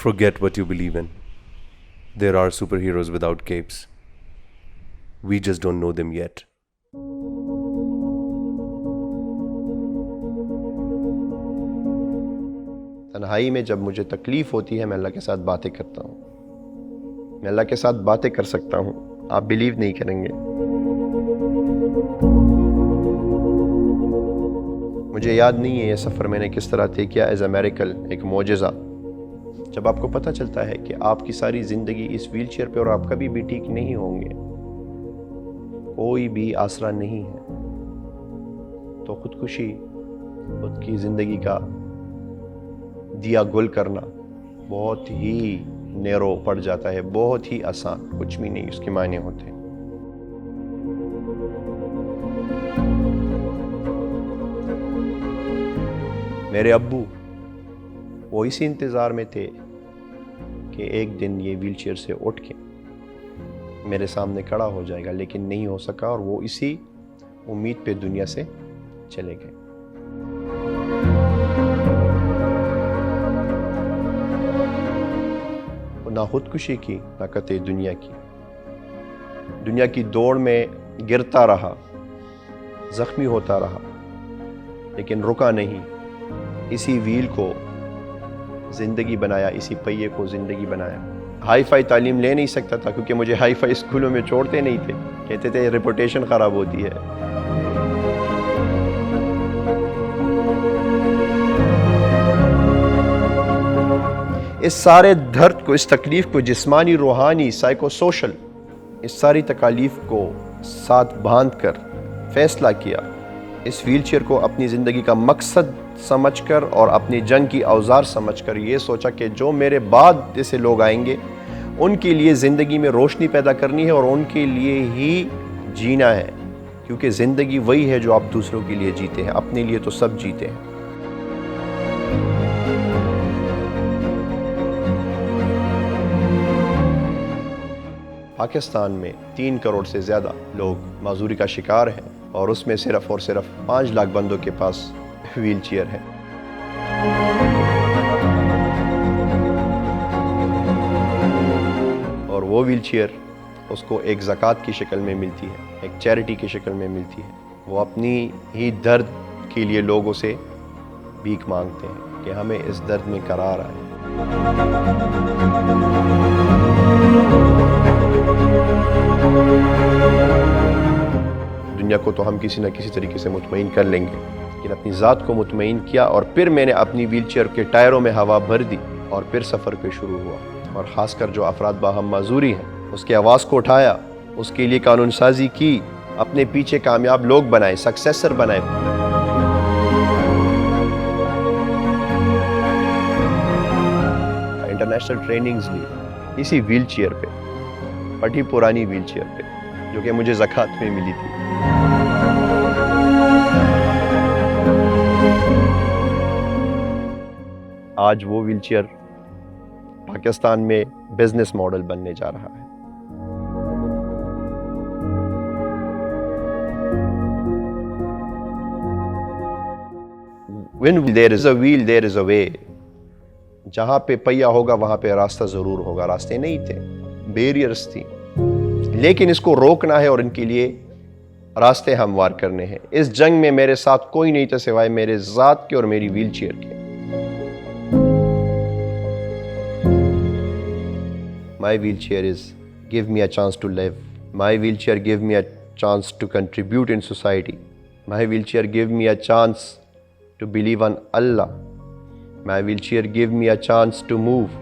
Forget what you believe in. There are superheroes without capes. We just don't know them yet. تنہائی میں جب مجھے تکلیف ہوتی ہے میں اللہ کے ساتھ باتیں کرتا ہوں. میں اللہ کے ساتھ باتیں کر سکتا ہوں. آپ بلیو نہیں کریں گے. مجھے یاد نہیں ہے یہ سفر میں نے کس طرح طے کیا. ایز اے میریکل، ایک معجزہ. جب آپ کو پتہ چلتا ہے کہ آپ کی ساری زندگی اس ویل چیئر پہ اور آپ کبھی بھی ٹھیک نہیں ہوں گے، کوئی بھی آسرا نہیں ہے، تو خودکشی، خود کی زندگی کا دیا گل کرنا بہت ہی نیرو پڑ جاتا ہے، بہت ہی آسان، کچھ بھی نہیں اس کے معنی ہوتے. میرے ابو وہ اسی انتظار میں تھے کہ ایک دن یہ ویل چیئر سے اٹھ کے میرے سامنے کھڑا ہو جائے گا، لیکن نہیں ہو سکا، اور وہ اسی امید پہ دنیا سے چلے گئے. نہ خودکشی کی، نہ قطع دنیا کی. دنیا کی دوڑ میں گرتا رہا، زخمی ہوتا رہا، لیکن رکا نہیں. اسی ویل کو زندگی بنایا، اسی پہیے کو زندگی بنایا. ہائی فائی تعلیم لے نہیں سکتا تھا کیونکہ مجھے ہائی فائی اسکولوں میں چھوڑتے نہیں تھے، کہتے تھے ریپوٹیشن خراب ہوتی ہے. اس سارے درد کو، اس تکلیف کو، جسمانی، روحانی، سائیکو سوشل، اس ساری تکالیف کو ساتھ باندھ کر فیصلہ کیا اس ویل چیئر کو اپنی زندگی کا مقصد سمجھ کر اور اپنی جنگ کی اوزار سمجھ کر یہ سوچا کہ جو میرے بعد جیسے لوگ آئیں گے ان کے لیے زندگی میں روشنی پیدا کرنی ہے اور ان کے لیے ہی جینا ہے، کیونکہ زندگی وہی ہے جو آپ دوسروں کے لیے جیتے ہیں، اپنے لیے تو سب جیتے ہیں. پاکستان میں 3 کروڑ سے زیادہ لوگ معذوری کا شکار ہیں، اور اس میں صرف اور صرف 5 لاکھ بندوں کے پاس ویل چیئر ہے. اور وہ ویل چیئر اس کو ایک زکوٰۃ کی شکل میں ملتی ہے، ایک چیریٹی کی شکل میں ملتی ہے. وہ اپنی ہی درد کے لیے لوگوں سے بھیک مانگتے ہیں کہ ہمیں اس درد میں قرار آئے. دنیا کو تو ہم کسی نہ کسی طریقے سے مطمئن کر لیں گے، لیکن اپنی ذات کو مطمئن کیا، اور پھر میں نے اپنی ویل چیئر کے ٹائروں میں ہوا بھر دی اور پھر سفر پہ شروع ہوا. اور خاص کر جو افراد باہم معذوری ہیں اس کے آواز کو اٹھایا، اس کے لیے قانون سازی کی، اپنے پیچھے کامیاب لوگ بنائے، سکسیسر بنائے. انٹرنیشنل ٹریننگز لی اسی ویل چیئر پہ، پٹی پرانی ویل چیئر پہ جو کہ مجھے زکوٰۃ میں ملی تھی. آج وہ ویل چیئر پاکستان میں بزنس ماڈل بننے جا رہا ہے. When there is a wheel, there is a way. جہاں پہ پہیا ہوگا وہاں پہ راستہ ضرور ہوگا. راستے نہیں تھے، بیریئرز تھی، لیکن اس کو روکنا ہے اور ان کے لیے راستے ہموار کرنے ہیں. اس جنگ میں میرے ساتھ کوئی نہیں تھا سوائے میرے ذات کے اور میری ویل چیئر کے. My wheelchair is give me a chance to live. My wheelchair give me a chance to contribute in society. My wheelchair give me a chance to believe on Allah. My wheelchair give me a chance to move.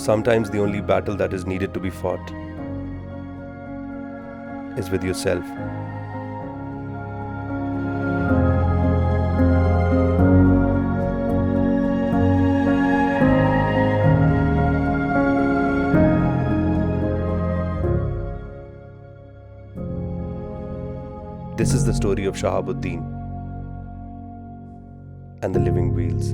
Sometimes the only battle that is needed to be fought is with yourself. This is the story of Shahabuddin and the living wheels.